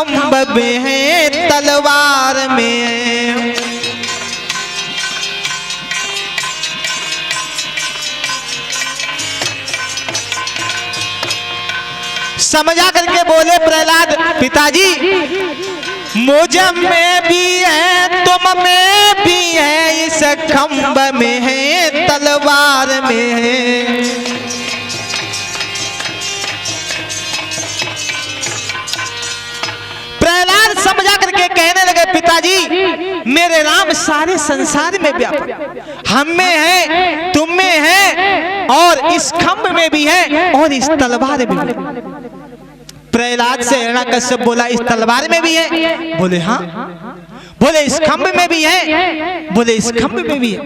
खंभ में है तलवार में। समझा करके बोले प्रहलाद, पिताजी मुझ में भी है तुम में भी है, इस खंभ में है तलवार में है। प्रहलाद समझा करके कहने लगे, पिताजी मेरे राम सारे संसार में व्यापक, हम में है तुम में है और इस खंभ में भी है और इस तलवार में भी है। प्रहलाद से हिरण्यकश्यप बोला, इस तलवार में भी है? बोले हाँ। बोले इस खंभ में भी है? बोले इस खंभ में भी है।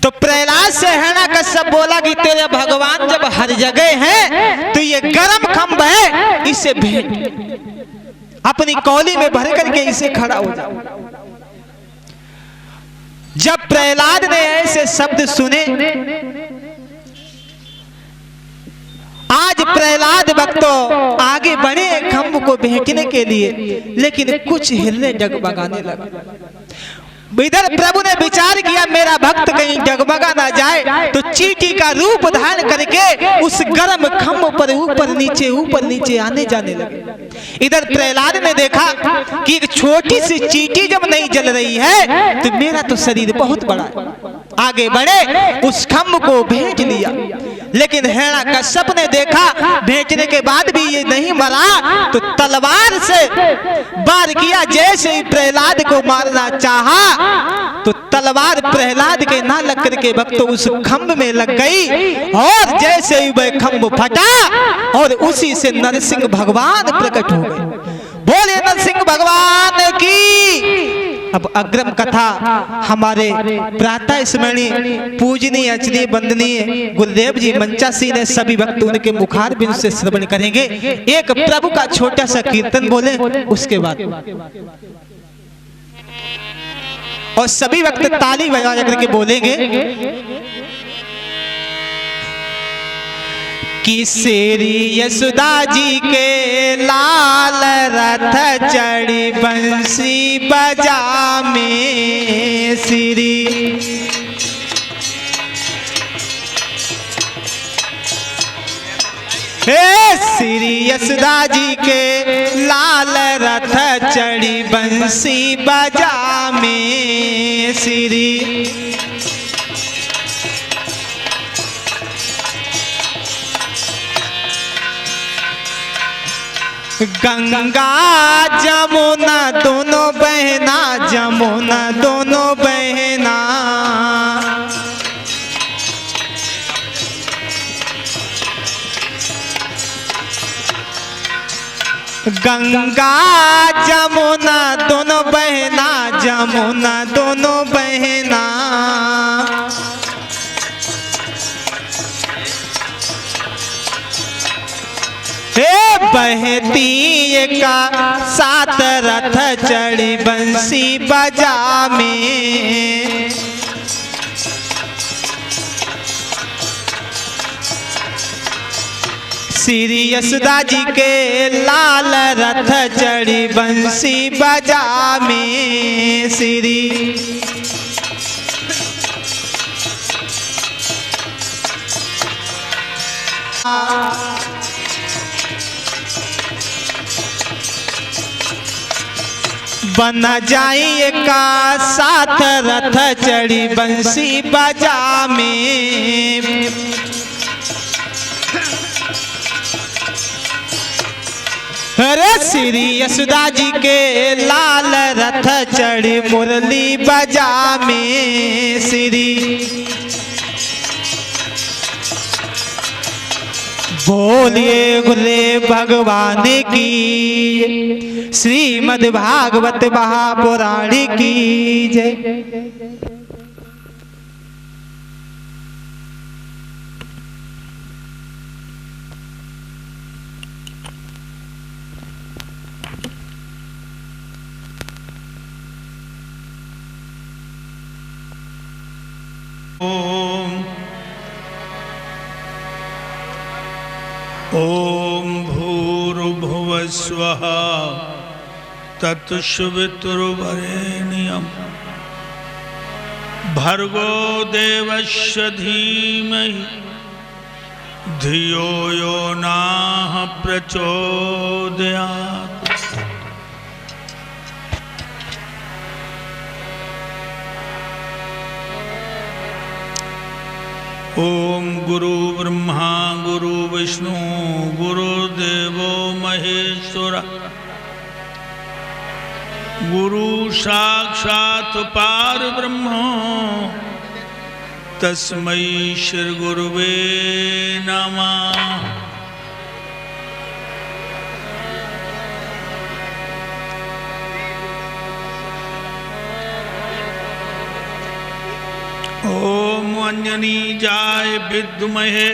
तो प्रहलाद से हिरण्यकश्यप बोला कि तेरे भगवान जब हर जगह है तो ये गर्म खंभ है, इसे भेंट अपनी कौली में भर करके इसे खड़ा हो जाओ। जब प्रहलाद ने ऐसे शब्द सुने, आज प्रहलाद भक्तों आगे बढ़े खंभ को भेंटने के लिए, लेकिन कुछ हिलने डगमगाने लगा। इधर प्रभु ने विचार किया मेरा भक्त कहीं डगमगा ना जाए, तो चींटी का रूप धारण करके उस गर्म खंभ पर ऊपर नीचे आने जाने लगे। इधर प्रहलाद ने देखा कि एक छोटी सी चींटी जब नहीं जल रही है तो मेरा तो शरीर बहुत बड़ा है। आगे बढ़े उस खंभ को भेंट लिया, लेकिन हिरण्यकश्यप ने देखा भेंटने के बाद भी ये नहीं मरा, तो तलवार से वार किया। जैसे ही प्रहलाद को मारना चाहा तो तलवार प्रहलाद के ना लग करके भक्तों उस खंभ में लग गई, और जैसे ही वह खंभ फटा और उसी से नरसिंह भगवान प्रकट हो गए। बोले नरसिंह भगवान की। अब अग्रम कथा हमारे प्रातः स्मरणीय पूजनीय अचनीय वंदनीय गुरुदेव जी मंचासी ने सभी भक्त उनके मुखार बिंद से श्रवण करेंगे। एक प्रभु का छोटा सा कीर्तन बोले, उसके बाद और सभी वक्त ताली बजा करके बोलेंगे कि श्री यशोदा जी के लाल रथ चढ़ी बंसी बजा में श्री। हे श्री यशोदा जी के लाल रथ चढ़ी बंसी बजा में श्री। गंगा जमुना दोनों बहना, जमुना दोनों बहना, गंगा जमुना दोनों बहना, जमुना दोनों बहना, हे बहती का सात रथ चढ़ी बंसी बजा में। श्री यशोदा जी के लाल रथ चढ़ी बंसी बजा में श्री। बन जाइए का साथ रथ चढ़ी बंसी बजा में। अरे श्री यशोदा जी के लाल रथ चढ़ी मुरली बजा में श्री। बोलिए गुरुदेव भगवान की, श्रीमद् भागवत महापुराण की जय। ओम भू भूर्भुवः स्वः तत्सवितुर्वरेण्यं भर्गो देवस्य धीमहि धियो यो नः प्रचोदयात्। ओम गुरु ब्रह्मा गुरु विष्णु गुरुदेवो महेश्वर गुरु साक्षात् परब्रह्म तस्मै श्री गुरुवे नमः। ओम अंजनी जाय विद्महे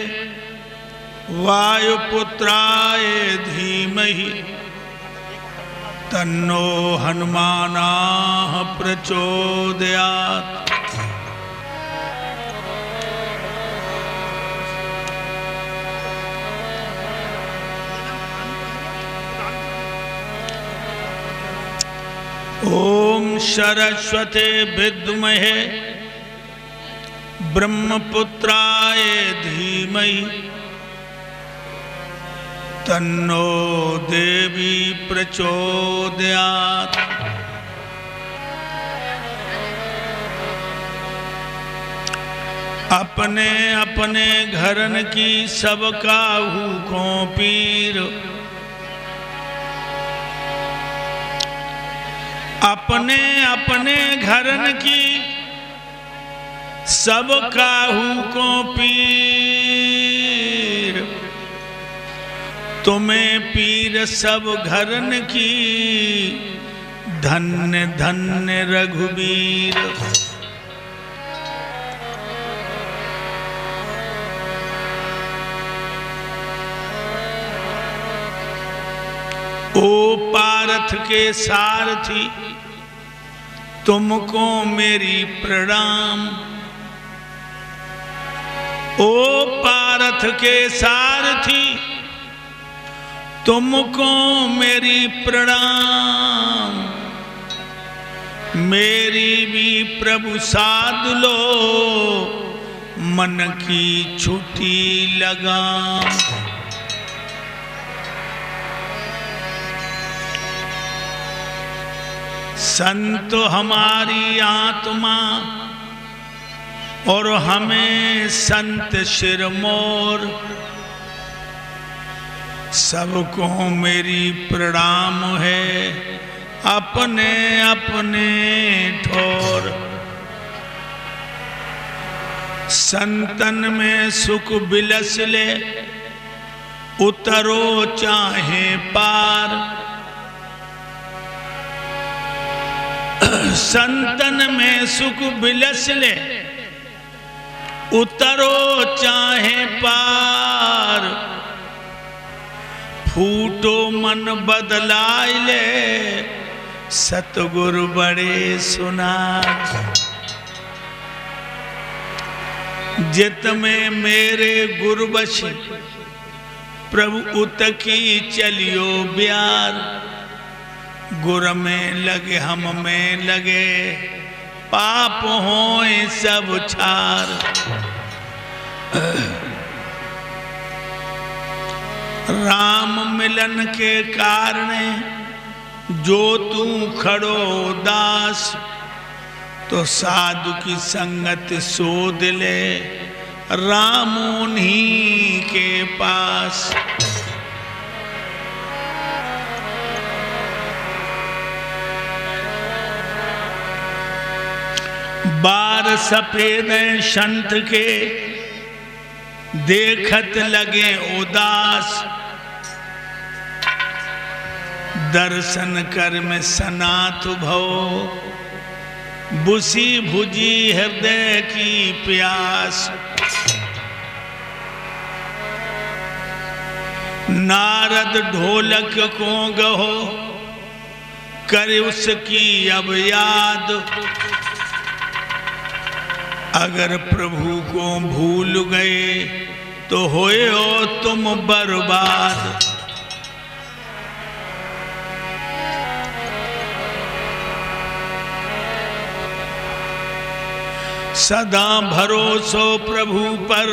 वायुपुत्राय धीमहि तन्नो हनुमानः प्रचोदयात्। ओम सरस्वते विद्महे ब्रह्मपुत्राय धीमहि तन्नो देवी प्रचोदयात्। अपने अपने घरन की सब काहू को पीर, अपने अपने घरन की सब काहू को पीर, तुम्हें पीर सब घरन की धन्य धन्य रघुबीर। ओ पारथ के सारथी तुमको मेरी प्रणाम। ओ पारथ के सारथी तुमको मेरी प्रणाम। मेरी भी प्रभु साध लो मन की छुट्टी लगाम। संत हमारी आत्मा और हमें संत शिरमोर, सबको मेरी प्रणाम है अपने अपने ठोर। संतन में सुख बिलस ले उतरो चाहे पार। संतन में सुख बिलस ले उतरो चाहे पार। फूटो मन बदलाय ले सतगुरु बड़े सुनार। जित में मेरे गुरबशी प्रभु उत की चलियो ब्यार। गुर में लगे हम में लगे पाप होए सब छार। राम मिलन के कारण जो तू खड़ो दास, तो साधु की संगत सोध ले राम उन्हीं के पास। बार सफेद संत के देखत लगे उदास। दर्शन कर में सनात भव बुसी भुजी हृदय की प्यास। नारद ढोलक को गहो करे उसकी अब याद। अगर प्रभु को भूल गए तो होए हो तुम बर्बाद। सदा भरोसो प्रभु पर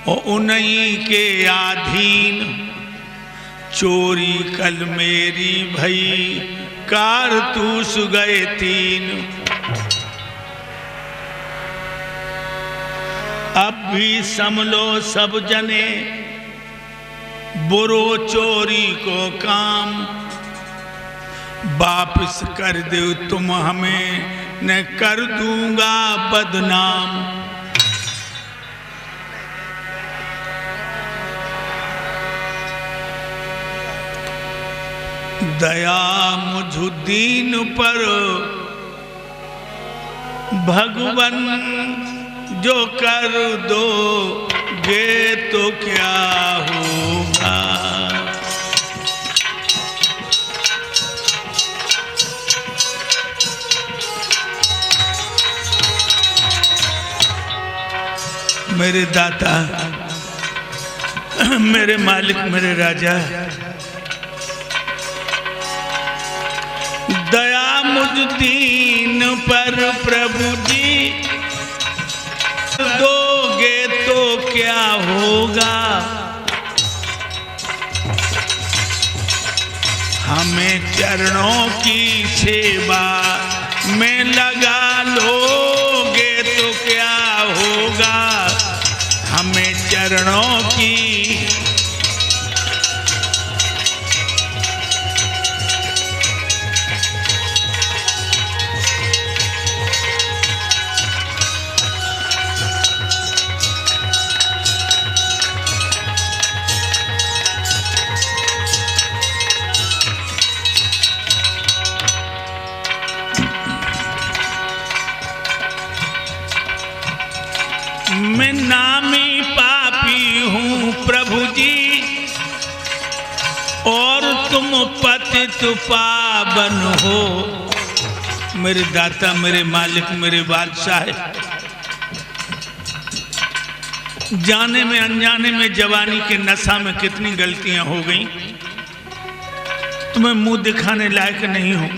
और उन्हीं के आधीन। चोरी कल मेरी भई कारतूस गए 3। अब भी समलो सब जने बुरो चोरी को काम। वापिस कर दो तुम हमें न कर दूंगा बदनाम। दया मुझ दीन पर भगवन जो कर दो गे तो क्या होगा। मेरे दाता, मेरे मालिक, मेरे राजा, दया मुझ दीन पर प्रभु जी दोगे तो क्या होगा। हमें चरणों की सेवा में लगा लोगे तो क्या होगा। हमें चरणों की मैं नामी पापी हूँ प्रभु जी और तुम पतित पावन हो। मेरे दाता, मेरे मालिक, मेरे बादशाह, जाने में अनजाने में जवानी के नशा में कितनी गलतियां हो गई। तुम्हें मुंह दिखाने लायक नहीं हो।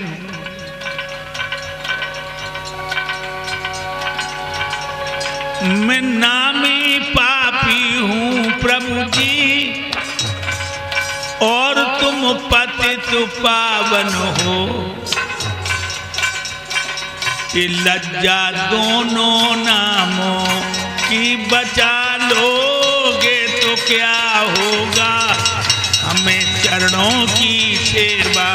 मैं नामी पापी हूँ प्रभु जी और तुम पतित पावन हो। ये लज्जा दोनों नामों की बचा लोगे तो क्या होगा। हमें चरणों की सेवा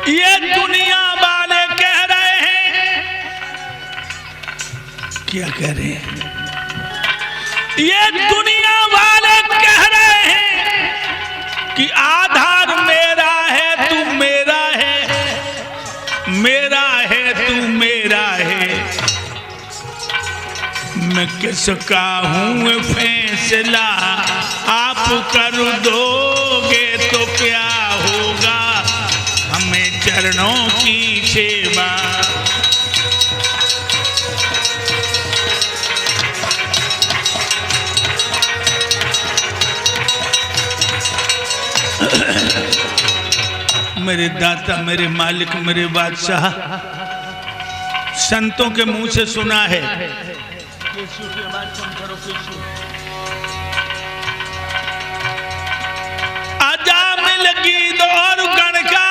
ये दुनिया वाले कह रहे हैं। क्या कह रहे हैं? ये दुनिया वाले कह रहे हैं कि आधार मेरा है तू मेरा है, मेरा है तू मेरा है। मैं किसका हूँ फैसला आप कर दोगे तो क्या होगा। हमें चरणों की सेवा मेरे दाता, मेरे मालिक, मेरे बादशाह, संतों के मुंह से सुना है। आजा मिल गीत और गण का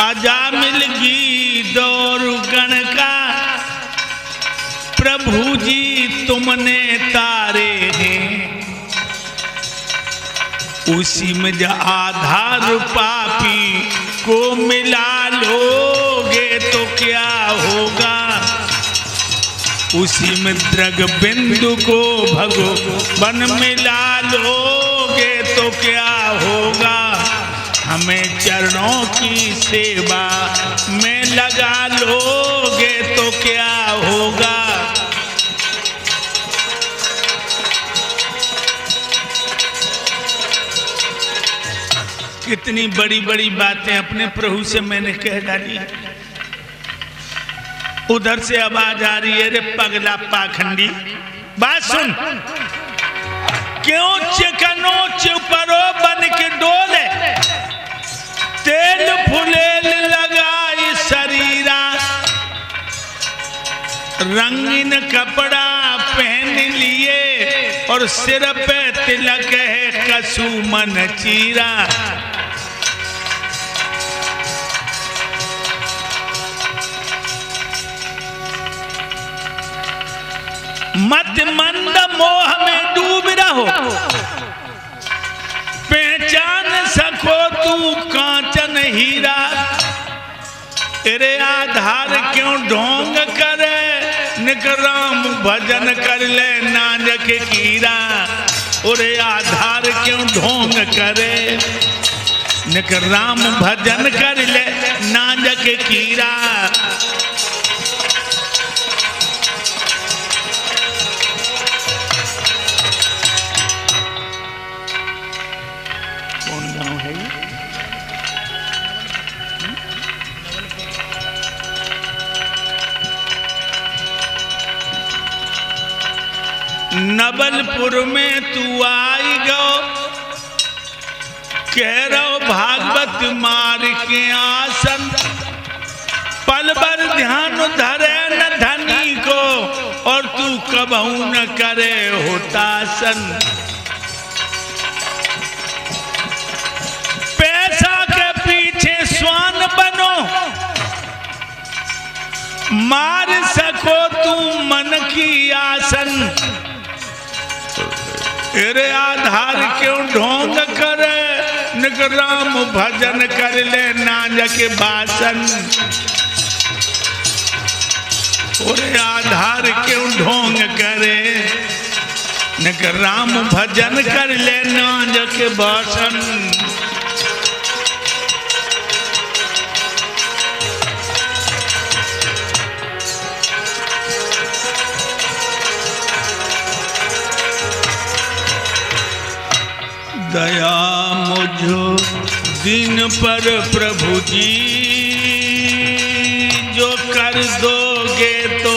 आजा मिल गीत और गण का प्रभु जी तुमने तारे हैं। उसी में जो आधार पापी को मिला लोगे तो क्या होगा। उसी में द्रग बिंदु को भगवान मिला लोगे तो क्या होगा, हमें चरणों की सेवा में लगा लोगे तो क्या होगा। कितनी बड़ी बड़ी बातें अपने प्रभु से मैंने कह डाली। उधर से आवाज आ रही है, रे पगला पाखंडी, बात सुन। क्यों चिकनो चुपरो बन के डोले, तेल फुलेल लगाई शरीरा, रंगीन कपड़ा पहन लिए और सिर पे तिलक है कसुमन चीरा। मत मंद मोह में डूब रहो, पहचान सको तू कांचन हीरा। तेरे आधार क्यों ढोंग करे, निक राम भजन कर ले नानक कीरा। ओरे आधार क्यों ढोंग करे, निक राम भजन कर ले नानक कीरा। नवलपुर में तू आई गो, कह रहो भागवत मार के आसन। पल भर ध्यान धरे न धनी को, और तू कबहू न करे होतासन। पैसा के पीछे स्वान बनो, मार सको तू मन की आसन। तेरे आधार क्यों ढोंग करे, निक राम भजन कर ले नानक बासन। तेरे आधार क्यों ढोंग करे, निक राम भजन कर ले नानक बासन। दया मुझो दिन पर प्रभु जी, जो कर दोगे तो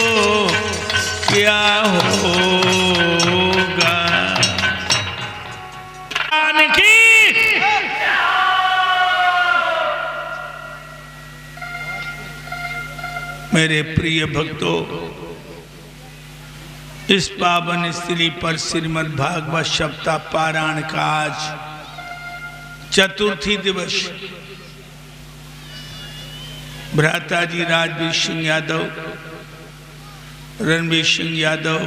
क्या होगा। मेरे प्रिय भक्तों, इस पावन स्त्री पर श्रीमद् भागवत सप्ताह पारायण का आज चतुर्थी दिवस। भ्राता जी राजवीर सिंह यादव, रणवीर सिंह यादव,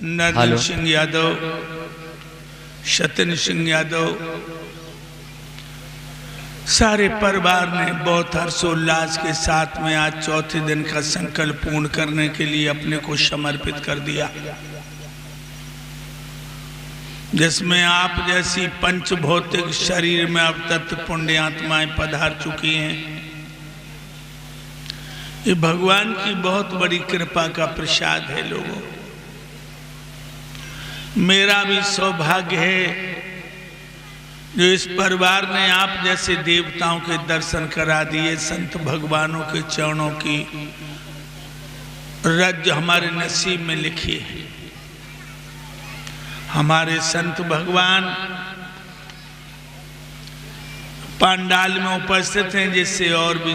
नरेंद्र सिंह यादव, सत्यन सिंह यादव, सारे परिवार ने बहुत हर्षोल्लास के साथ में आज चौथे दिन का संकल्प पूर्ण करने के लिए अपने को समर्पित कर दिया, जिसमें आप जैसी पंच भौतिक शरीर में अब तत्व पुण्य आत्माएं पधार चुकी हैं। ये भगवान की बहुत बड़ी कृपा का प्रसाद है। लोगों, मेरा भी सौभाग्य है जो इस परिवार ने आप जैसे देवताओं के दर्शन करा दिए। संत भगवानों के चरणों की रज हमारे नसीब में लिखी है। हमारे संत भगवान पंडाल में उपस्थित हैं, जिससे और भी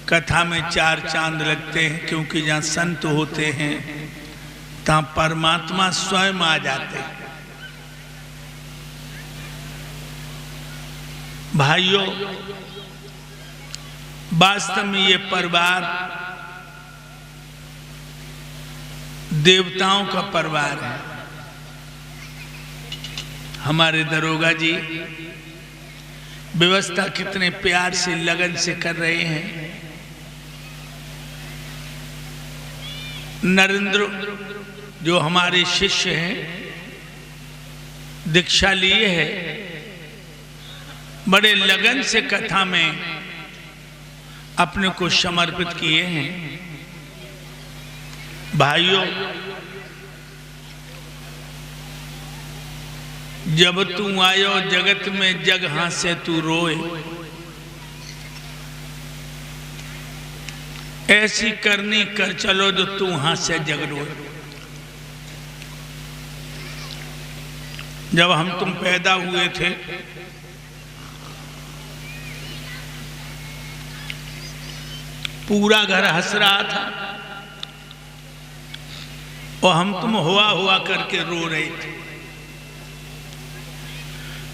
कथा में चार चांद लगते हैं, क्योंकि जहाँ संत होते हैं तहाँ परमात्मा स्वयं आ जाते हैं। भाइयों, वास्तव में ये परिवार देवताओं का परिवार है। हमारे दरोगा जी व्यवस्था कितने प्यार से लगन से कर रहे हैं। नरेंद्र जो हमारे शिष्य हैं, दीक्षा लिए है, बड़े लगन से कथा में अपने को समर्पित किए हैं। भाइयों, जब तू आयो जगत में जग हासे तू रोए, ऐसी करनी कर चलो जो तू हासे जग रोए। जब हम तुम पैदा हुए थे पूरा घर हंस रहा था और हम तुम हुआ हुआ करके रो रहे थे।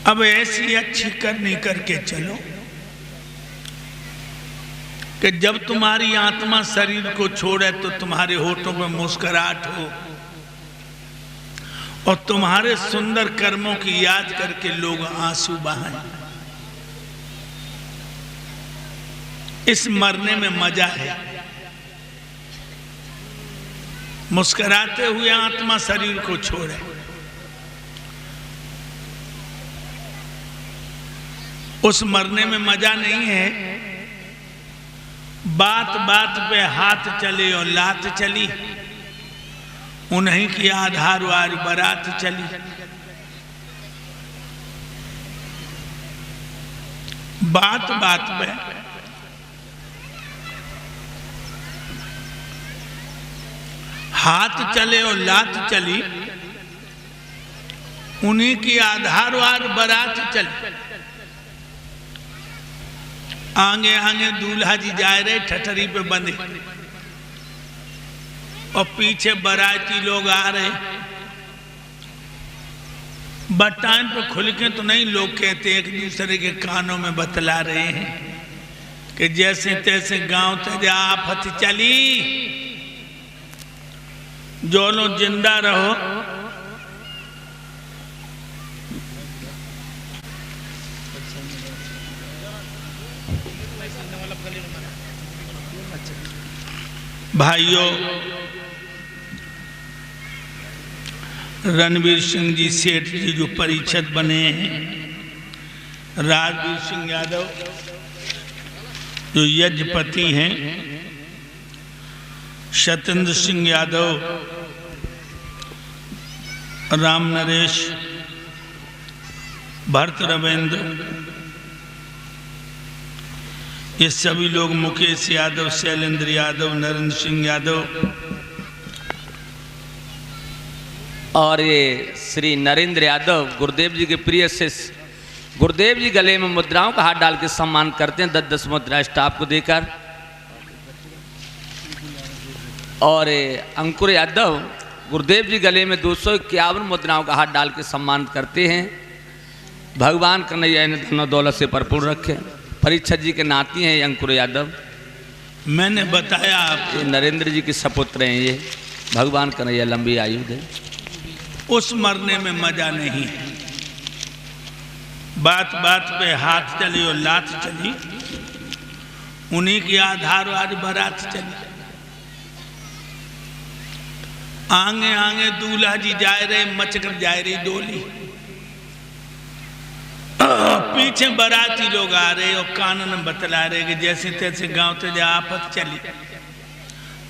अब ऐसी अच्छी करनी करके चलो कि जब तुम्हारी आत्मा शरीर को छोड़े तो तुम्हारे होठों में मुस्कुराहट हो और तुम्हारे सुंदर कर्मों की याद करके लोग आंसू बहाएं। इस मरने में मजा है। मुस्कुराते हुए आत्मा शरीर को छोड़े। उस मरने में मजा नहीं है। बात बात पे हाथ चले और लात चली, उन्हीं की आधार वार बारात चली। बात बात पे हाथ चले और लात चली, उन्हीं की आधार वार बारात चली। आगे आगे दूल्हा जी जा रहे ठठरी पे बंधे और पीछे बाराती लोग आ रहे। बटान पे खुल के तो नहीं, लोग कहते एक दूसरे के कानों में बतला रहे हैं कि जैसे तैसे गांव तेजा आफत चली, जो लोग जिंदा रहो। भाइयों, रणवीर सिंह जी सेठ जी जो परिषद बने हैं, राजवीर सिंह यादव जो यजपति हैं, सत्येंद्र सिंह यादव, राम नरेश, भरत रविंद्र, ये सभी लोग, मुकेश यादव, शैलेंद्र यादव, नरेंद्र सिंह यादव और ये श्री नरेंद्र यादव गुरुदेव जी के प्रिय शिष्य। गुरुदेव जी गले में मुद्राओं का हाथ डाल के सम्मान करते हैं 10-10 मुद्रा स्टाफ को देकर। और अंकुर यादव गुरुदेव जी गले में 251 मुद्राओं का हाथ डाल के सम्मान करते हैं। भगवान कन्हैया ने धन दौलत से भरपूर रखे। परीक्षित जी के नाती हैं ये अंकुर यादव। मैंने बताया आपको, ये नरेंद्र जी के सपुत्र हैं। ये भगवान कन्हैया लंबी आयु दे। उस मरने में मजा नहीं है। बात बात पे हाथ चली और लात चली, उन्हीं की आधार आज बारात चली। आगे आगे दूल्हा जी जा रहे, मचकर जा रही डोली, पीछे बाराती लोग आ रहे और कानन में बतला रहे कि जैसे तैसे गांव ते जा आफत चली।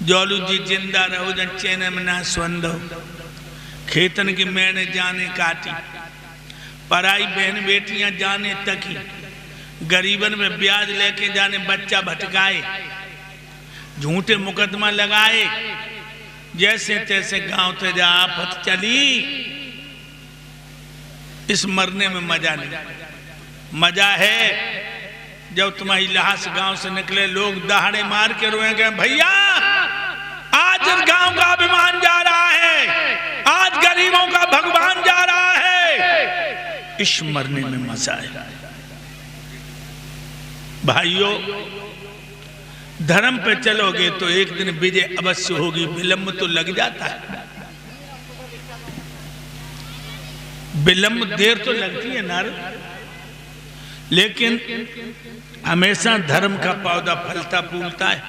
जोलू जी जिंदा रहो जन चैन में ना स्वंदो, खेतन की मैंने जाने काटी, पराई बहन बेटियां जाने तकी, गरीबन में ब्याज लेके जाने बच्चा भटकाए, झूठे मुकदमा लगाए, जैसे तैसे गांव ते जा आफत चली। इस मरने में मजा नहीं। मजा है जब तुम्हारी लाश गांव से निकले, लोग दहाड़े मार के रोएंगे, भैया आज गांव का अभिमान जा रहा है, आज गरीबों का भगवान जा रहा है। इस मरने में मजा है। भाइयों, धर्म पे चलोगे तो एक दिन विजय अवश्य होगी। विलंब तो लग जाता है, विलंब देर तो लगती है नारद, लेकिन हमेशा धर्म का पौधा फलता फूलता है।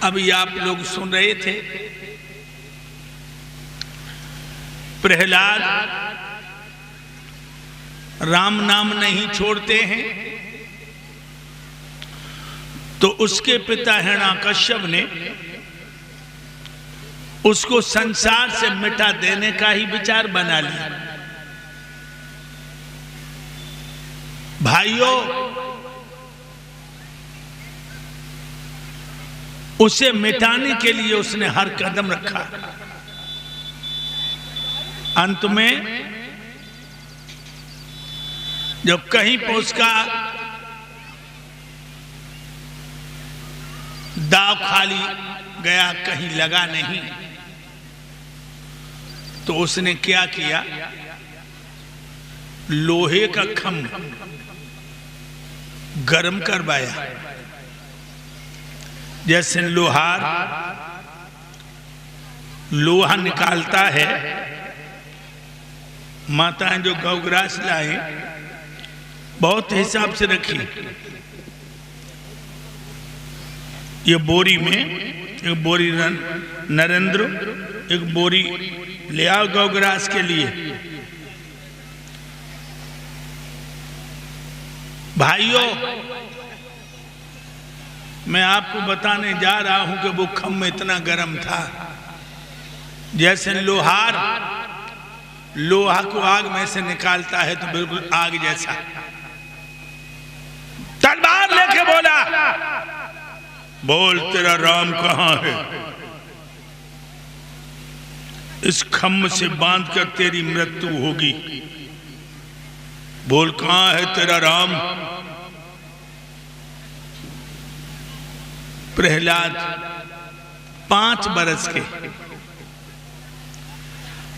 अभी आप लोग सुन रहे थे, प्रहलाद राम नाम नहीं छोड़ते हैं, तो उसके पिता हिरण्यकश्यप ने उसको संसार से मिटा देने का ही विचार बना लिया। भाइयों, उसे मिटाने के लिए उसने हर कदम रखा। अंत में जब कहीं पर उसका दाव खाली गया, कहीं लगा नहीं, तो उसने क्या किया, लोहे का खंभ गर्म करवाया। जैसे लोहार लोहा निकालता है, माताएं जो गौग्रास लाए बहुत हिसाब से रखी। ये बोरी में एक बोरी नरेंद्र, एक बोरी ले आओ गौग्रास के लिए। भाइयों, मैं आपको बताने जा रहा हूं कि वो खम्भ इतना गर्म था, जैसे लोहार लोहा को आग में से निकालता है तो बिल्कुल आग जैसा। तलवार लेके बोला, बोल तेरा राम कहां है? इस खम्भ से बांधकर तेरी मृत्यु होगी। बोल कहां है तेरा राम? प्रहलाद 5 बरस के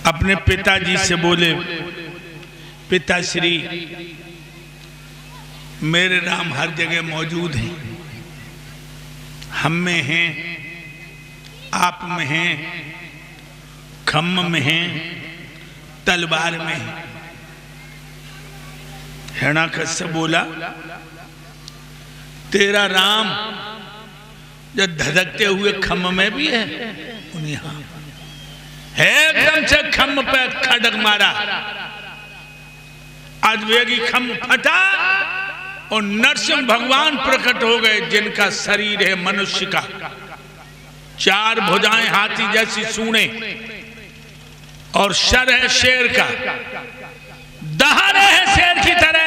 अपने पिताजी से बोले, पिताश्री, मेरे राम हर जगह मौजूद हैं, हम में हैं, आप में हैं, खम्भ में हैं, तलवार में हैं। हिरण्यकश्यप बोला, तेरा राम जो धधकते हुए खम्भ में भी है, उन्हें हाँ है, एकदम से खम्भ पे खड़क मारा, अद्वेगी खम्भ फटा और नरसिंह भगवान प्रकट हो गए, जिनका शरीर है मनुष्य का, 4 भुजाएं हाथी जैसी सूंडें और सर है शेर का, दहाड़े है शेर की तरह।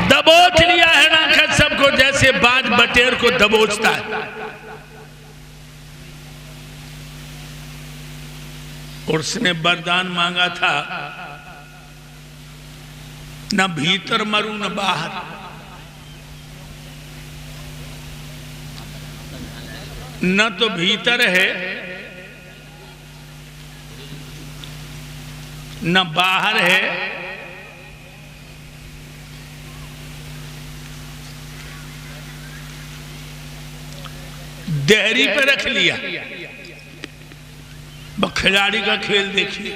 दबोच लिया है ना सबको, जैसे बाज बटेर को दबोचता है। और उसने वरदान मांगा था, न भीतर मरू न बाहर। न तो भीतर है न बाहर है, देहरी पे रख लिया। खिलाड़ी का खेल देखिए,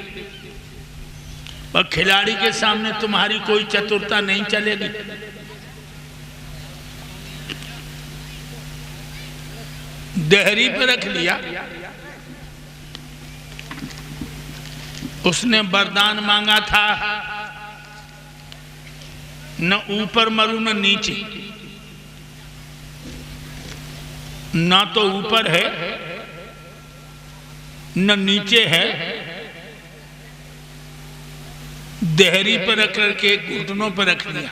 पर खिलाड़ी के सामने तुम्हारी कोई चतुरता नहीं चलेगी। देहरी पे रख लिया। उसने वरदान मांगा था, न ऊपर मरू न नीचे। ना तो ऊपर है न नीचे है, देहरी पर रख करके घुटनों पर रख लिया।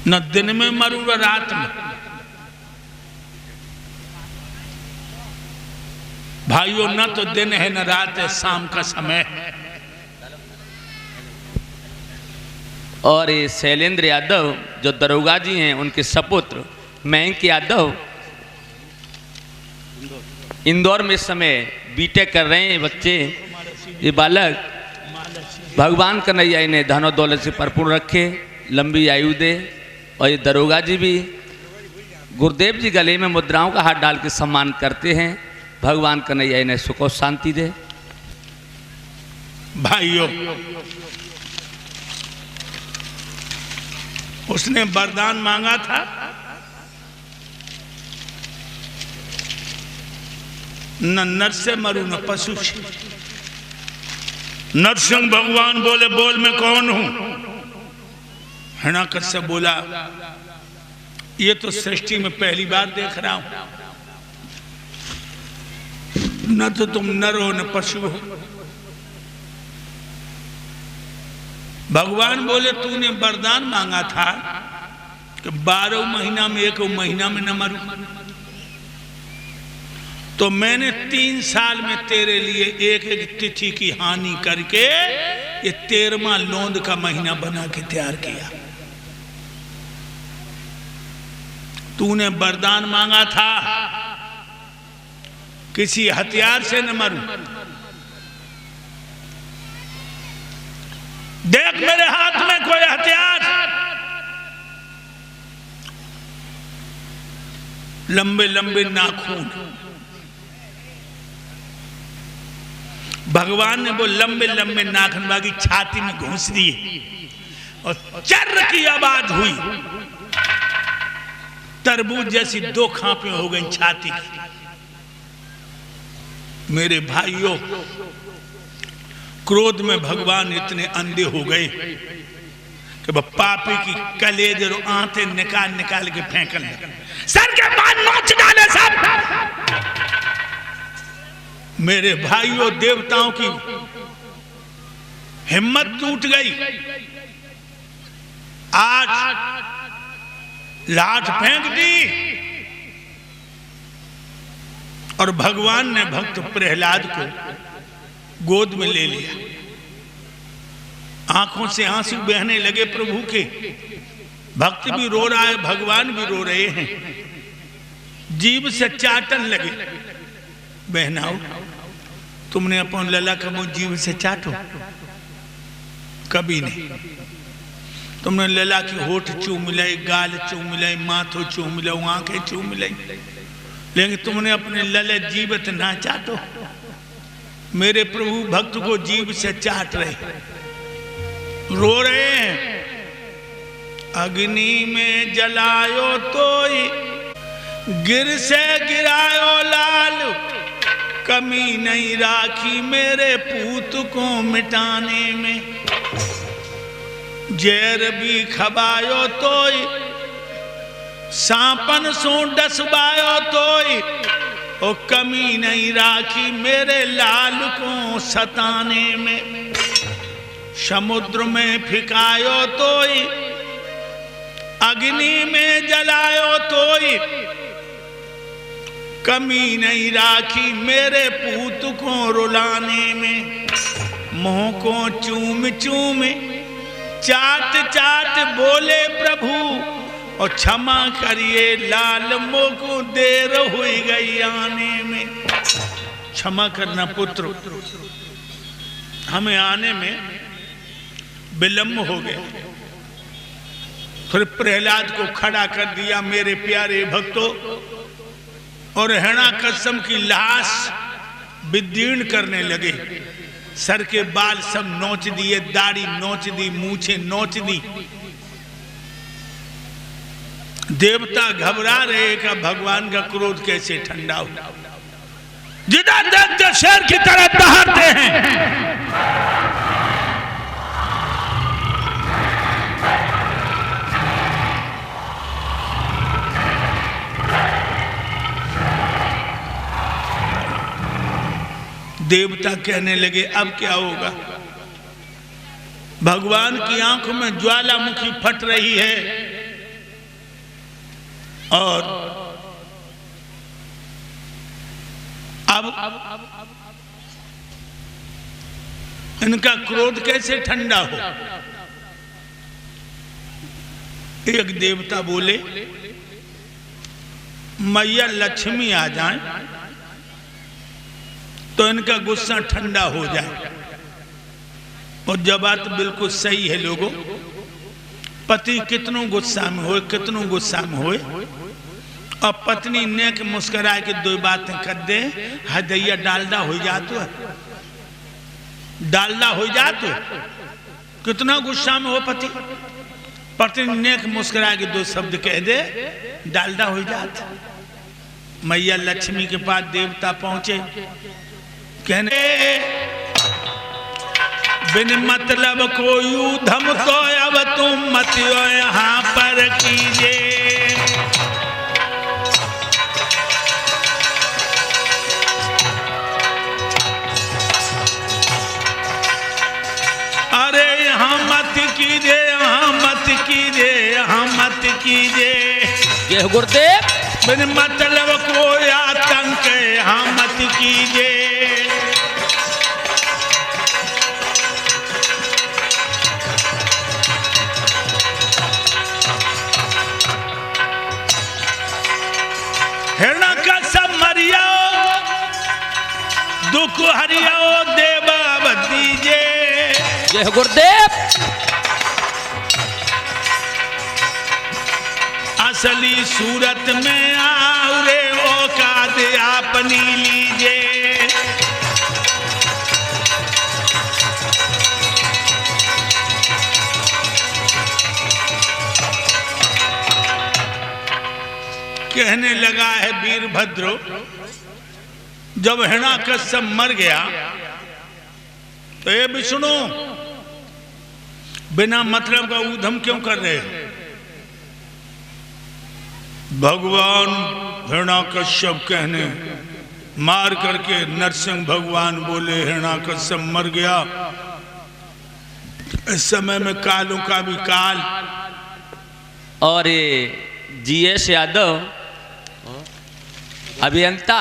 न दिन में मरू न रात में। भाइयों, न तो दिन है न रात है, शाम का समय है। और ये शैलेंद्र यादव जो दरोगा जी हैं, उनके सपुत्र मयंक यादव इंदौर में इस समय बीटेक कर रहे हैं बच्चे। ये बालक भगवान कन्हैया इन्हें धन और दौलत से भरपूर रखे, लंबी आयु दे। और ये दरोगा जी भी गुरुदेव जी गले में मुद्राओं का हाथ डाल के सम्मान करते हैं। भगवान कन्हैया इन्हें सुख और शांति दे। भाइयों, उसने वरदान मांगा था, न नर से मरू न पशु से। नरसिंह भगवान बोले, बोल मैं कौन हूं? हिरण्याकश्यप बोला, ये तो सृष्टि में पहली बार देख रहा हूं, न तो तुम नर हो न पशु हो। भगवान बोले, तूने वरदान मांगा था कि 12 महीना में 1 महीना में न मरूं, तो मैंने 3 साल में तेरे लिए एक एक तिथि की हानि करके ये 13वां लोंद का महीना बना के तैयार किया। तूने वरदान मांगा था किसी हथियार से न मरूं। देख मेरे हाथ में कोई हथियार, लंबे लंबे नाखून। भगवान ने वो लंबे लंबे नाखून बाकी छाती में घुस दिए और चर्र की आवाज हुई। तरबूज जैसी 2 खांपे हो गई छाती की। मेरे भाइयों, क्रोध में भगवान इतने अंधे हो गए कि वह पापी की कलेज और आंतें निकाल निकाल के फेंकने लगे। सर के पान नोच डाले सब। मेरे भाइयों, देवताओं की हिम्मत टूट गई। आज लाठ फेंक दी और भगवान ने भक्त प्रहलाद को गोद में ले लिया। आंखों से आंसू बहने लगे प्रभु के। भक्त भी रो रहा है, भगवान भी रो रहे हैं। जीभ से चाटन लगे। बहनाओ, तुमने अपन लला कबो जीभ से चाटो? कभी नहीं। तुमने लला की होठ चूम लाई, गाल चूम लाई, माथो चूम लो, आंखें चूम लाई, लेकिन तुमने अपने लले जीवत ना चाटो। मेरे प्रभु भक्त को जीभ से चाट रहे, रो रहे हैं। अग्नि में जलायो तोई, गिर से गिरायो लाल, कमी नहीं राखी मेरे पूत को मिटाने में। जहर भी खबायो तोई, सांपन सो डसबायो तोई, ओ कमी नहीं राखी मेरे लाल को सताने में। समुद्र में फिकायो तोई, अग्नि में जलायो तोई, कमी नहीं राखी मेरे पूत को रुलाने में। मुंह को चूम चूम चाट चाट बोले प्रभु, और क्षमा करिए लाल मोको देर हुई गई आने में। क्षमा करना पुत्र, हमें आने में विलंब हो गया। फिर प्रहलाद को खड़ा कर दिया मेरे प्यारे भक्तों, और हिरण्याकश्यप की लाश विदीर्ण करने लगे। सर के बाल सब नोच दिए, दाढ़ी नोच दी, मूछें नोच दी। देवता घबरा रहे कि भगवान का क्रोध कैसे ठंडा हो। जिधर देखते शेर की तरह दहाड़ते हैं। देवता कहने लगे अब क्या होगा? भगवान की आंखों में ज्वालामुखी फट रही है और अब इनका क्रोध कैसे ठंडा हो? एक देवता बोले मैया लक्ष्मी आ जाए तो इनका गुस्सा ठंडा हो जाए। और जब बात बिल्कुल सही है लोगों, पति कितनों गुस्सा में होए, कितनों गुस्सा में होए, और पत्नी नेक मुस्कुरा के 2 बातें कर दे, हदैया डालडा हो जातो है, डालडा हो जातो। कितना गुस्सा में हो पति, पत्नी नेक मुस्कुरा के दो शब्द कह दे, डालडा हो जाता। मैया लक्ष्मी के पास देवता पहुंचे, कहने बिन मतलब कोई धम तो अब तुम मत यहाँ पर कीजिए। अरे यहाँ मत कीजिए, यहाँ मत कीजिए, यहाँ मत कीजिए। जय हो गुरुदेव। बिन मतलब कोई आतंक यहाँ मत कीजिए। हिरण्यकश्यप मरियो, दुख हरियो देवा दीजिए। जय हो गुरुदेव। असली सूरत में आउरे औकात अपनी लीजिए। कहने लगा है वीरभद्र, जब हिरण्यकश्यप मर गया तो ये विष्णु बिना मतलब का ऊधम क्यों कर रहे हो? भगवान हिरण्यकश्यप कहने मार करके नरसिंह भगवान बोले हिरण्यकश्यप मर गया, इस समय में कालों का भी काल। और ये जीएस यादव अभियंता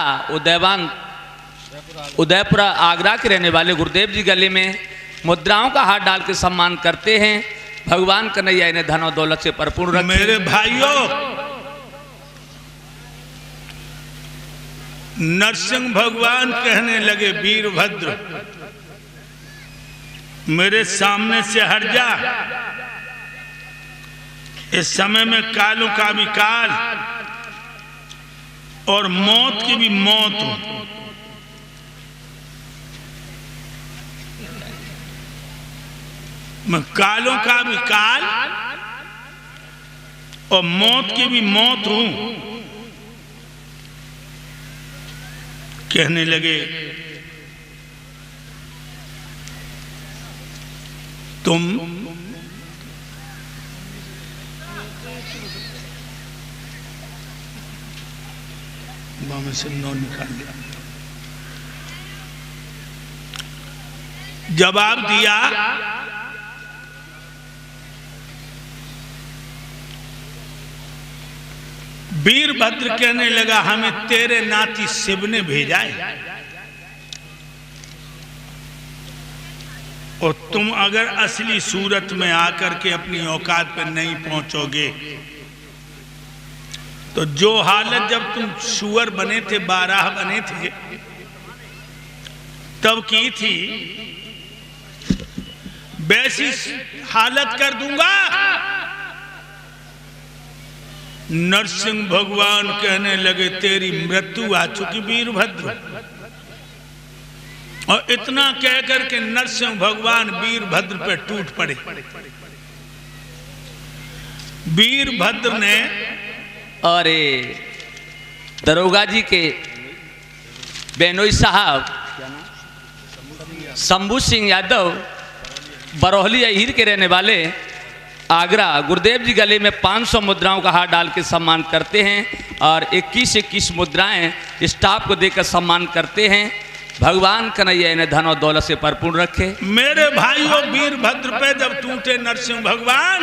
उदयपुरा आगरा के रहने वाले गुरुदेव जी गले में मुद्राओं का हाथ डाल के सम्मान करते हैं। भगवान कन्हैया इन्हें धन और दौलत से भरपूर रखे। मेरे भाइयों, नरसिंह भगवान कहने लगे वीरभद्र मेरे सामने से हट जा, इस समय में कालों का भी काल और मौत की भी मौत हो। मैं कालों का भी काल और मौत की भी मौत हूं। कहने लगे तुम में से नौ निकाल दिया। जवाब दिया वीरभद्र कहने लगा हमें तेरे नाती शिव ने भेजा है, और तुम अगर असली सूरत में आकर के अपनी औकात पर नहीं पहुंचोगे तो जो हालत जब तुम सुअर बने थे, बारह बने थे, तब की थी वैसी हालत कर दूंगा। नरसिंह भगवान कहने लगे तेरी मृत्यु आ चुकी वीरभद्र। और इतना कहकर के नरसिंह भगवान वीरभद्र पे टूट पड़े। वीरभद्र ने और दरोगा जी के बेनोई साहब शंभू सिंह यादव बरौली अहीर के रहने वाले आगरा गुरुदेव जी गले में 500 मुद्राओं का हाथ डाल के सम्मान करते हैं और 21 मुद्राएं स्टाफ को देकर सम्मान करते हैं। भगवान कन्हैया इन्हें धन और दौलत से भरपूर रखे। मेरे भाइयों, वीरभद्र पे जब टूटे नरसिंह भगवान,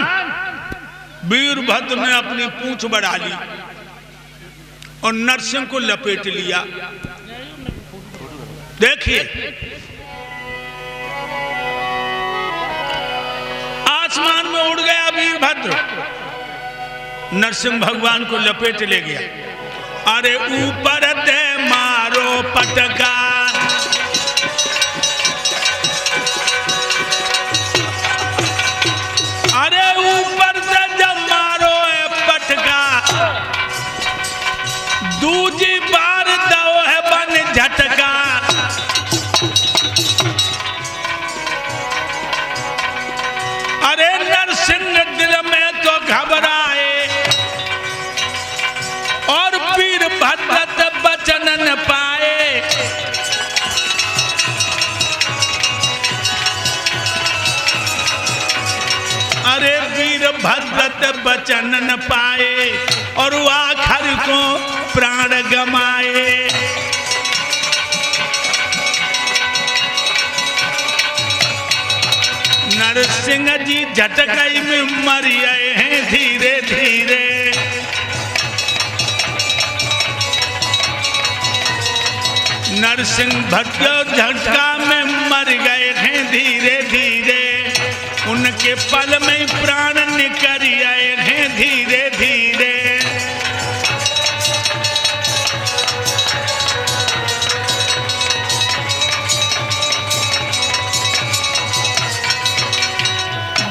वीरभद्र ने अपनी पूंछ बढ़ा ली और नरसिंह को लपेट लिया। देखिए आसमान में उड़ गया वीरभद्र, नरसिंह भगवान को लपेट ले गया। अरे ऊपर दे मारो पटका, अरे ऊपर से जब मारो पटका, दूजी बार दो है बन झटका। अरे नरसिंह दिल में तो घबराए और वीरभद्र बचन न पाए। अरे वीरभद्र बचन न पाए और आखिर को प्राण गमाए। नरसिंह जी झटकई में मर गए हैं धीरे धीरे। नरसिंह भट्ट झटका में मर गए हैं धीरे धीरे। उनके पल में प्राण निकल आए हैं धीरे धीरे।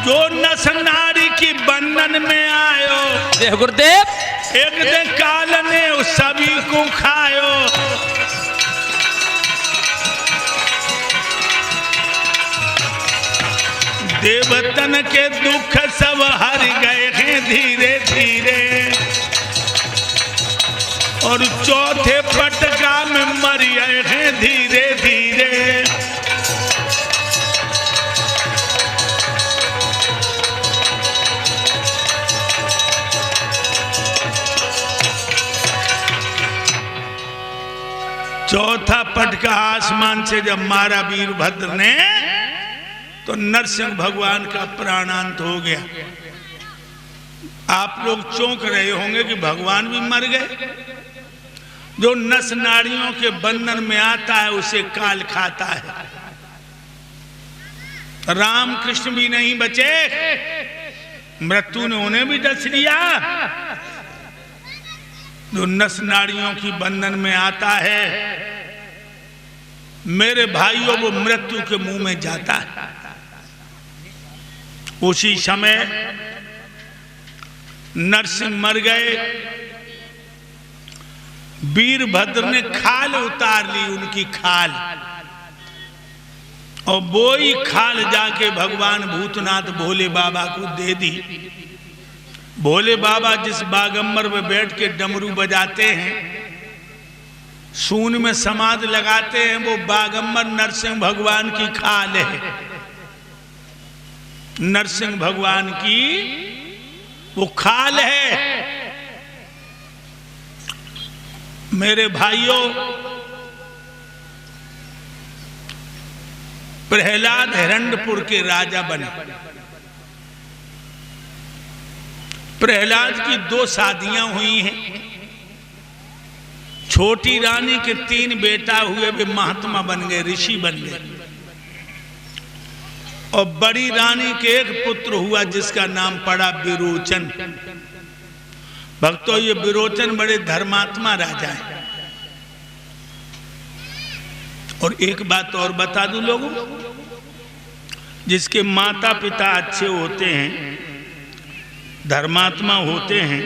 जो नस नारी की बंधन में आयो देव गुरुदेव, एक दिन काल ने उस सभी को खायो। देवतन के दुख सब हर गए हैं धीरे धीरे। और चौथे पटका में मर गए हैं धीरे धीरे। चौथा पटका आसमान से जब मारा वीरभद्र ने तो नरसिंह भगवान का प्राणांत हो गया। आप लोग चौंक रहे होंगे कि भगवान भी मर गए। जो नस नाड़ियों के बंधन में आता है उसे काल खाता है। राम कृष्ण भी नहीं बचे, मृत्यु ने उन्हें भी डस लिया। जो नस नाड़ियों की बंधन में आता है मेरे भाइयों, वो मृत्यु के मुंह में जाता है। उसी समय नरसिंह मर गए। वीरभद्र ने खाल उतार ली, उनकी खाल, और वो ही खाल जाके भगवान भूतनाथ भोले बाबा को दे दी। भोले बाबा जिस बागंबर में बैठ के डमरू बजाते हैं, सून में समाध लगाते हैं, वो बागंबर नरसिंह भगवान की खाल है। नरसिंह भगवान की वो खाल है। मेरे भाइयों, प्रहलाद हिरण्यपुर के राजा बने। प्रहलाद की 2 शादियां हुई हैं। छोटी रानी के 3 बेटा हुए, वे महात्मा बन गए, ऋषि बन गए। और बड़ी रानी के एक पुत्र हुआ जिसका नाम पड़ा विरोचन। भक्तों, ये विरोचन बड़े धर्मात्मा राजा हैं। और एक बात और बता दूं लोगों, जिसके माता पिता अच्छे होते हैं, धर्मात्मा होते हैं,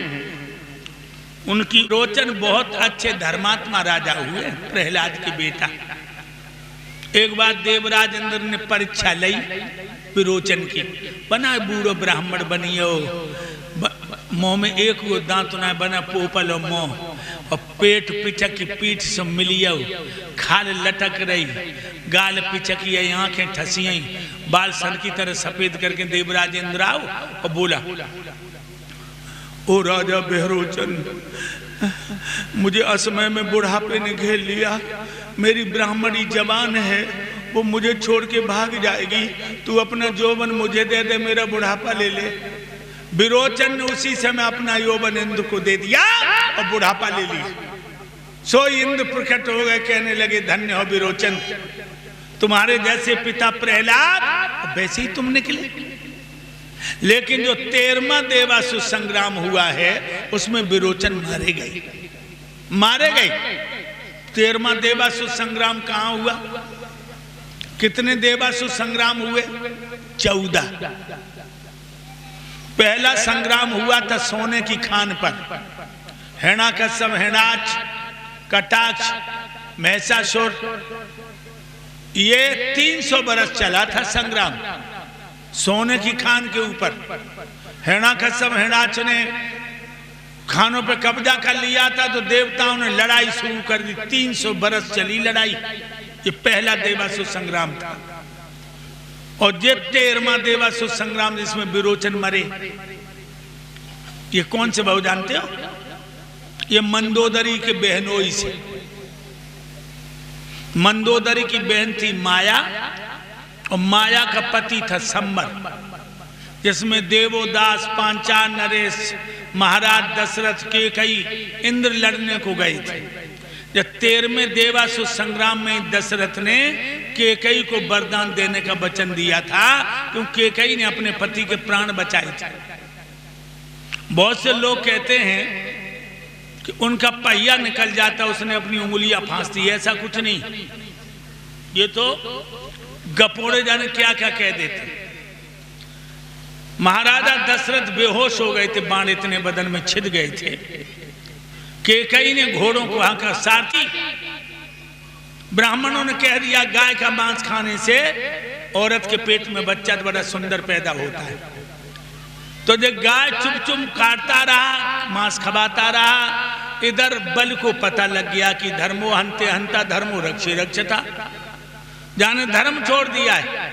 उनकी विरोचन बहुत अच्छे धर्मात्मा राजा हुए। प्रहलाद के बेटा। एक बार देवराज इंद्र ने परीक्षा ली विरोचन की। बना बूढ़ो ब्राह्मण बनियो, मुंह में एक वो दांत ना बना, पोपल और मोह, और पेट पिचक की पीठ से मिलियो, खाल लटक रही, गाल पिचकी, आंखें ठसियाई, बाल सन की तरह सफेद करके देवराज इंद्र आओ और बोला, ओ राजा विरोचन, मुझे असमय में बुढ़ापे ने घेर लिया। मेरी ब्राह्मणी जवान है, वो मुझे छोड़ के भाग जाएगी। तू अपना यौवन मुझे दे दे, मेरा बुढ़ापा ले ले। विरोचन ने उसी समय अपना यौवन इंद्र को दे दिया और बुढ़ापा ले लिया। सो इंद्र प्रकट हो गए, कहने लगे, धन्य हो विरोचन, तुम्हारे जैसे पिता प्रहलाद वैसे ही तुम निकले। लेकिन जो 13वां देवासुर संग्राम हुआ है उसमें विरोचन मारे गए। 13वां देवासुर संग्राम कहां हुआ? कितने देवासुर संग्राम हुए? 14। पहला संग्राम हुआ था सोने की खान पर। हिरण्याकश्यप, हिरण्याक्ष, कटाक्ष, महिषासुर, ये 300 बरस चला था संग्राम। सोने की खान के ऊपर हिरण्यकश्यप हिरणाक्ष ने खानों पे कब्जा कर लिया था, तो देवताओं ने लड़ाई शुरू कर दी। 300 बरस चली लड़ाई। ये पहला देवासुर संग्राम था। और ये 13वां देवासुर संग्राम जिसमें विरोचन मरे। ये कौन से बहु जानते हो? ये मंदोदरी के बहनोई से। मंदोदरी की बहन थी माया, और माया का पति था संबर, जिसमें देवोदास, पांचाल, नरेश, महाराज दशरथ, केकई, इंद्र लड़ने को गए थे। जब 13वें देवासुर संग्राम में दशरथ ने केकई को वरदान देने का वचन दिया था, क्योंकि केकई ने अपने पति के प्राण बचाए थे। बहुत से लोग कहते हैं कि उनका पहिया निकल जाता, उसने अपनी उंगलियां फांस दी। ऐसा कुछ नहीं, ये तो गपोड़े जाने क्या क्या कह देते। महाराजा दशरथ बेहोश हो गए थे, बाण इतने बदन में छिद गए थे। केकई ने घोड़ों को आकर सारथी, ब्राह्मणों ने कह दिया गाय का मांस खाने से औरत के पेट में बच्चा बड़ा सुंदर पैदा होता है। तो जब गाय चुप चुप काटता रहा, मांस खबाता रहा, इधर बल को पता लग गया कि धर्मो हंते हंता धर्मो रक्षे रक्षता, जाने धर्म छोड़ दिया है,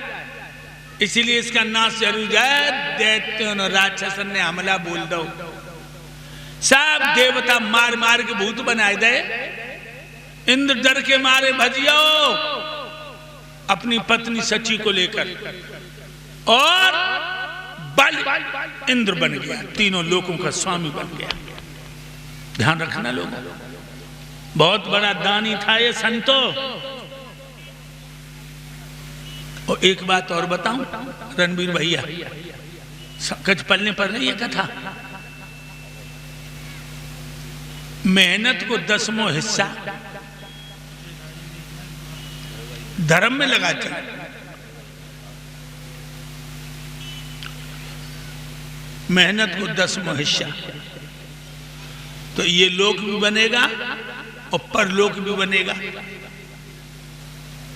इसीलिए इसका नाश जरूर जाए। दैत्यों ने राक्षसन ने हमला बोल दो, सब देवता मार मार के भूत बनाए दे। इंद्र डर के मारे भजियो अपनी पत्नी सची को लेकर, और बल इंद्र बन गया, तीनों लोगों का स्वामी बन गया। ध्यान रखना लोगों, बहुत बड़ा दानी था ये संतो। और एक बात और बताऊं रणबीर भैया, कच पलने पर नहीं ये कथा। मेहनत को 10वां हिस्सा धर्म में लगाते हैं। मेहनत को 10वां हिस्सा, तो ये लोक भी बनेगा और परलोक भी बनेगा।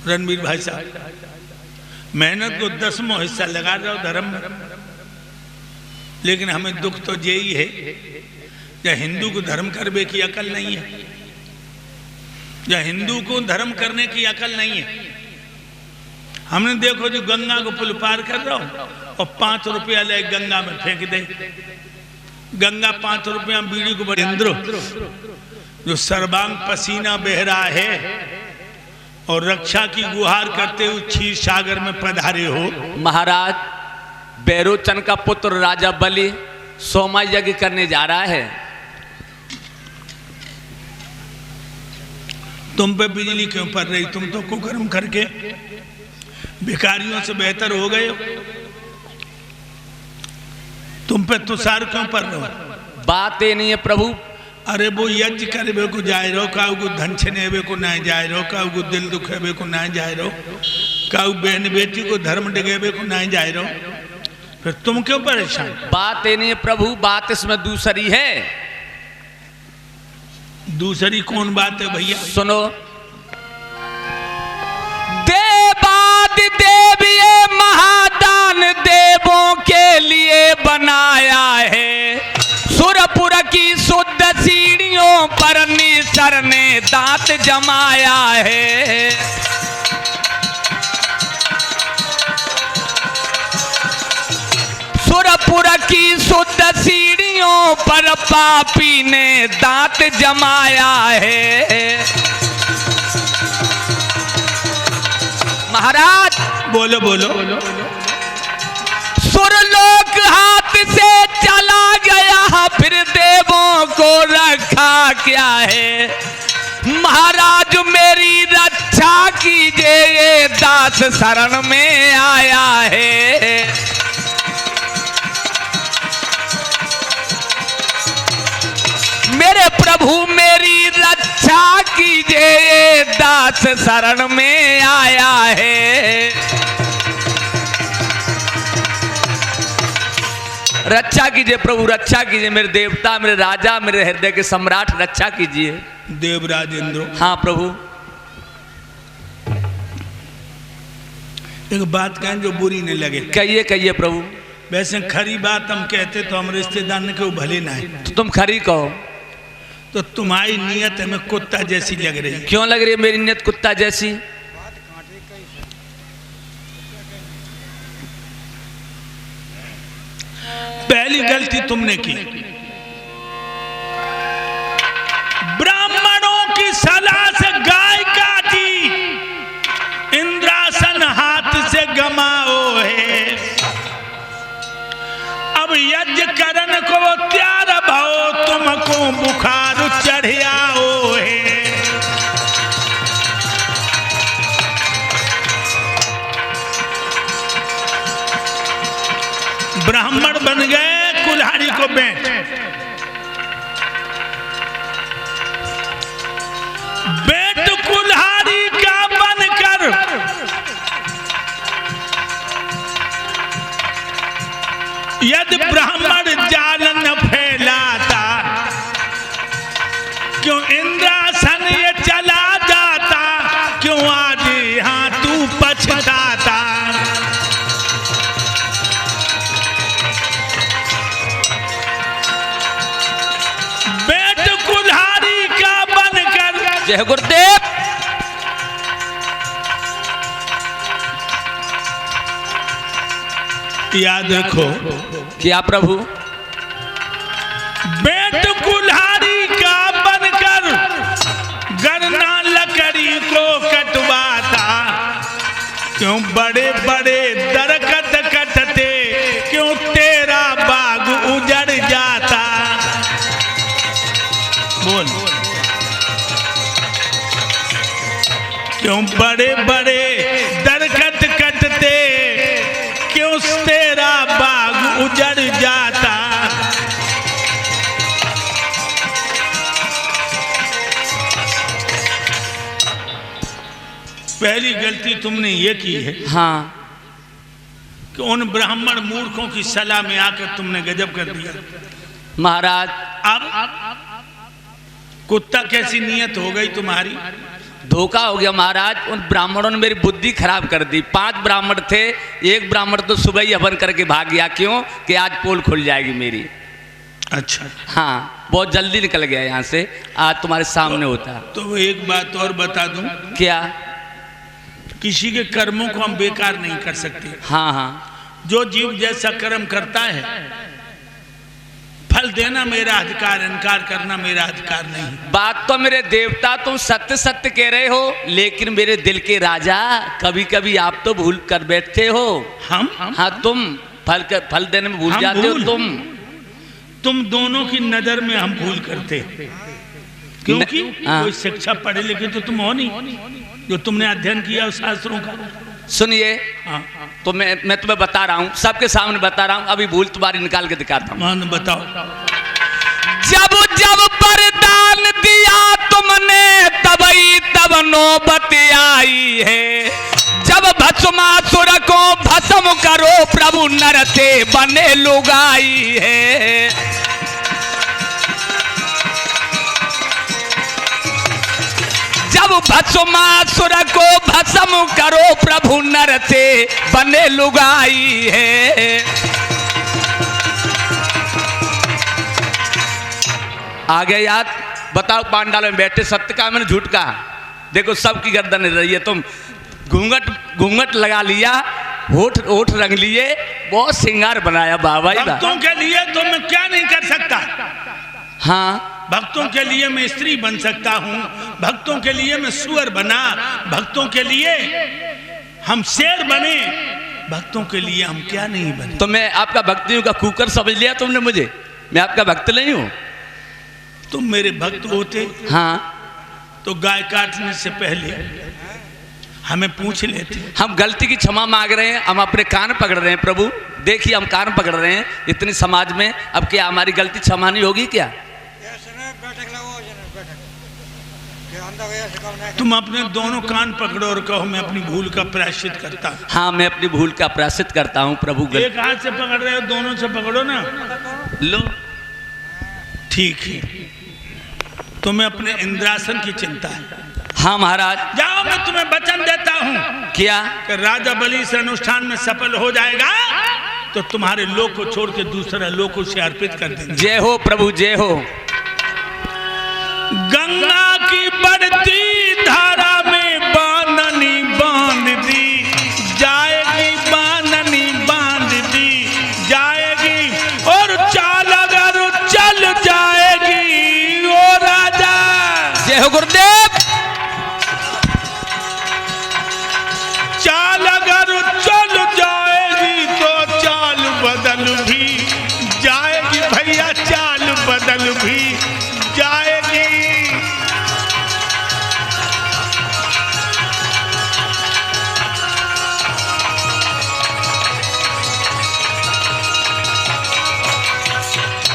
रणबीर भाई साहब, मेहनत को 10वां हिस्सा लगा रहे हो धर्म में। लेकिन हमें दुख तो यही है, या हिंदू को धर्म करने की अकल नहीं है, या हिंदू को धर्म करने की अकल नहीं है। हमने देखो जो गंगा को पुल पार कर रहा हूं और 5 रुपया ले गंगा में फेंक दे, गंगा 5 रुपया बीड़ी को बड़े। इंद्र जो सर्वांग पसीना बह रहा है और रक्षा की गुहार करते हुए क्षीर सागर में पधारे हो। महाराज, बेरोचन का पुत्र राजा बलि सोमा यज्ञ करने जा रहा है। तुम पे बिजली क्यों पड़ रही? तुम तो कुकर्म करके भिखारियों से बेहतर हो गए हो। तुम पे तुषार क्यों पड़ रहे हो? बात ये नहीं है प्रभु। अरे वो यज्ञ करे को जाए रहो, काऊ को धन छनेबे को ना जाए रहो, काऊ को दिल दुखेबे को ना जाए रहो, काऊ बहन बेटी को धर्म डिगेबे को ना जाए रहो, फिर तुम क्यों परेशान? बात ये नहीं है प्रभु, बात इसमें दूसरी है। दूसरी कौन बात है भैया? सुनो, देवादि देव ये महादान देवों के लिए बनाया है। सुरपुर की शुद्ध सीढ़ियों पर निसर ने दांत जमाया है। सुरपुर की शुद्ध सीढ़ियों पर पापी ने दांत जमाया है। महाराज बोलो बोलो। सुरलोक हाथ से चला गया, फिर देवों को रखा क्या है। महाराज मेरी रक्षा कीजिए, ये दास शरण में आया है। मेरे प्रभु मेरी रक्षा कीजिए, ये दास शरण में आया है। रक्षा कीजिए प्रभु, रक्षा कीजिए, मेरे देवता, मेरे राजा, मेरे हृदय के सम्राट, रक्षा कीजिए। देवराज इंद्र। हाँ प्रभु। एक बात कहें जो बुरी नहीं लगे। कहिए कहिए प्रभु। वैसे खरी बात हम कहते तो हम रिश्तेदार ने क्यों भले ना है। तो तुम खरी कहो। तो तुम्हारी नीयत हमें कुत्ता जैसी लग रही है। क्यों लग रही है मेरी नीयत कुत्ता जैसी? पहली गलती तुमने की, ब्राह्मणों की सलाह से गाय काटी, इंद्रासन हाथ से गमाओ है। अब यज्ञ करन को त्यार भाओ, तुमको बुखार चढ़ियाओ है। ब्राह्मण बन गए कुल्हाड़ी को बेच, बेट कुल्हाड़ी का बनकर यदि ब्राह्मण जाल न फैलाता, क्यों इंद्रासन ये चला जाता, क्यों आज यहाँ तू पछताता। जय गुरुदेव। याद रखो। क्या प्रभु? बेट कुल्हाड़ी का बनकर गरना लकड़ी को कटवाता, क्यों बड़े बड़े दरकत कटते, क्यों तेरा बाग उजड़ जाता। बोल। क्यों बड़े बड़े दरखत कटते, क्यों तेरा बाग उजड़ जाता। पहली गलती तुमने ये की है। हाँ। कि उन ब्राह्मण मूर्खों की सलाह में आकर तुमने गजब कर दिया। महाराज अब कुत्ता कैसी नीयत हो गई तुम्हारी? धोखा हो गया महाराज। उन ब्राह्मणों ने मेरी बुद्धि खराब कर दी। 5 ब्राह्मण थे, एक ब्राह्मण तो सुबह ही हवन करके भाग गया। क्यों? कि आज पोल खुल जाएगी मेरी। अच्छा। हाँ, बहुत जल्दी निकल गया यहाँ से। आज तुम्हारे सामने होता। तो एक बात और बता दूं। क्या? किसी के कर्मों को हम बेकार नहीं कर सकते। हाँ हाँ। जो जीव जैसा कर्म करता है, फल देना मेरा अधिकार, इनकार करना मेरा अधिकार नहीं। बात तो मेरे देवता तुम सत्य सत्य कह रहे हो, लेकिन मेरे दिल के राजा कभी कभी आप तो भूल कर बैठते हो। हम? हाँ, तुम फल देने में भूल जाते हो। तुम दोनों की नजर में हम भूल करते, क्योंकि कोई शिक्षा पढ़े लिखे तो तुम हो नहीं, जो तुमने अध्ययन किया उस शास्त्रों का। सुनिए, तो मैं तुम्हें बता रहा हूँ, सबके सामने बता रहा हूँ। अभी भूल तुम्हारी निकाल के दिखाता हूँ। बताओ। जब जब वरदान दिया तुमने, तबई तब नौबत आई है। जब भस्मासुर को भस्म करो, प्रभु नर से बने लुगाई है। जब भस्मासुर को भस्म करो, प्रभु नर से बने लुगाई है। आगे याद बताओ, पांडाल में बैठे सत्य का मैंने झूठ का? देखो सबकी गर्दन रही है। तुम घूंघट लगा लिया, होठ रंग लिए, बहुत श्रृंगार बनाया बाबा। भक्तों के लिए तो मैं क्या नहीं कर सकता। हाँ, भक्तों के लिए मैं स्त्री बन सकता हूँ, भक्तों के लिए मैं सुअर बना, भक्तों के लिए हम शेर बने, भक्तों के लिए हम क्या नहीं बने। तो मैं आपका भक्ति हूँ का कुकर समझ लिया तुमने मुझे? मैं आपका भक्त नहीं हूँ। तुम मेरे भक्त होते, हाँ, तो गाय काटने से पहले हमें पूछ लेते। हम गलती की क्षमा मांग रहे हैं, हम अपने कान पकड़ रहे हैं। प्रभु देखिए, हम कान पकड़ रहे हैं इतनी समाज में। अब क्या हमारी गलती क्षमा नहीं होगी क्या? तुम अपने दोनों कान पकड़ो और कहो मैं अपनी भूल का प्रायश्चित करता हूँ। हाँ, मैं अपनी भूल का प्रायश्चित करता हूँ प्रभु। एक हाथ से पकड़ रहे हो, दोनों से पकड़ो ना। लो, ठीक है। तुम्हें अपने इंद्रासन की चिंता है। हाँ महाराज। जाओ, मैं तुम्हें वचन देता हूँ क्या? कि राजा बलि इस अनुष्ठान में सफल हो जाएगा तो तुम्हारे लोक को छोड़ के दूसरा लोक उसे अर्पित कर देंगे। जय हो प्रभु, जय हो। गंगा की बढ़ती धारा में बांधनी बांध दी जाएगी, बांधनी बांध दी जाएगी, और चाल अगर चल जाएगी ओ राजा। जय हो गुरुदेव। चाल अगर चल जाएगी तो चाल बदल भी जाएगी भैया, चाल बदल भी जाएगी।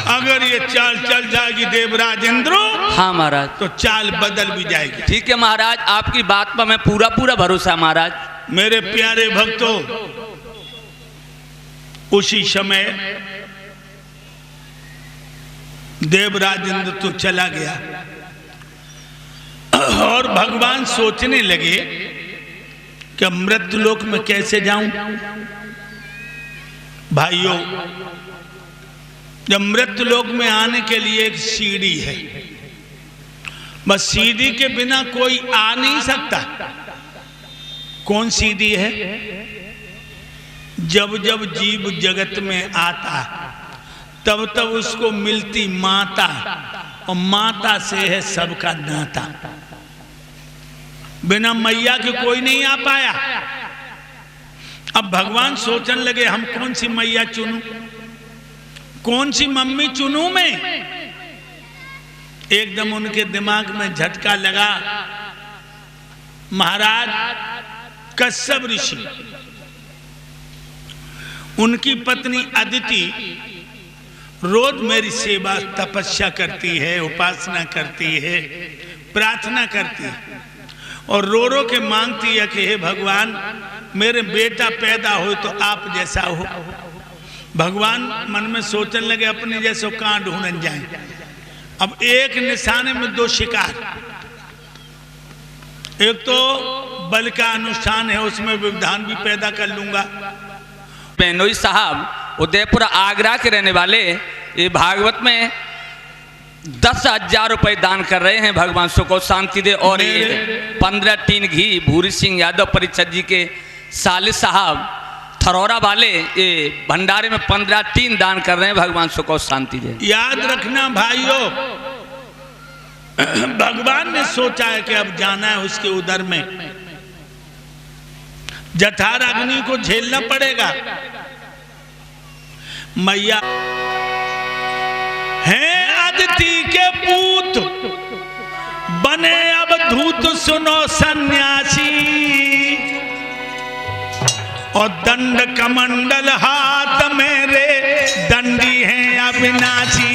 अगर ये चाल चल जाएगी देवराज इंद्र, हाँ महाराज, तो चाल बदल भी जाएगी। ठीक है महाराज, आपकी बात पर मैं पूरा पूरा भरोसा महाराज। मेरे प्यारे भक्तों, उसी समय देवराज इंद्र तो चला गया और भगवान सोचने लगे कि मृत्युलोक में कैसे जाऊं। भाइयों, जब मृत्युलोक में आने के लिए एक सीढ़ी है, बस सीढ़ी के बिना कोई आ नहीं सकता। कौन सीढ़ी है? जब जब जीव जगत में आता तब तब उसको मिलती माता, और माता से है सबका नाता। बिना मैया के कोई नहीं आ पाया। अब भगवान सोचने लगे हम कौन सी मैया चुनूं, कौन सी मम्मी चुनूं मैं। एकदम उनके दिमाग में झटका लगा। महाराज कश्यप ऋषि, उनकी पत्नी अदिति रोज मेरी सेवा तपस्या करती है, उपासना करती है, प्रार्थना करती है, और रो रो के मांगती है कि हे भगवान मेरे बेटा पैदा हो तो आप जैसा हो। भगवान मन में सोचने लगे अपने जैसे कहां ढूंढन जाए। अब एक निशाने में दो शिकार, एक तो बल का अनुष्ठान है, उसमें विधान भी पैदा कर लूंगा। बेनोई साहब उदयपुर आगरा के रहने वाले, ये भागवत में 10,000 रुपए दान कर रहे हैं भगवान सुख और शांति दे। और ये 15 टीन घी भूरी सिंह यादव परिषद जी के सालिस साहब थरौरा वाले, ये भंडारे में 15 टीन दान कर रहे हैं भगवान सुख और शांति दे। याद रखना भाइयों, भगवान ने सोचा है कि अब जाना है उसके उदर में, जठार अग्नि को झेलना पड़ेगा। मैया हैं अदिति के पूत, बने अब धूत सुनो सन्यासी, और दंड कमंडल हाथ मेरे, दंडी हैं अविनाशी।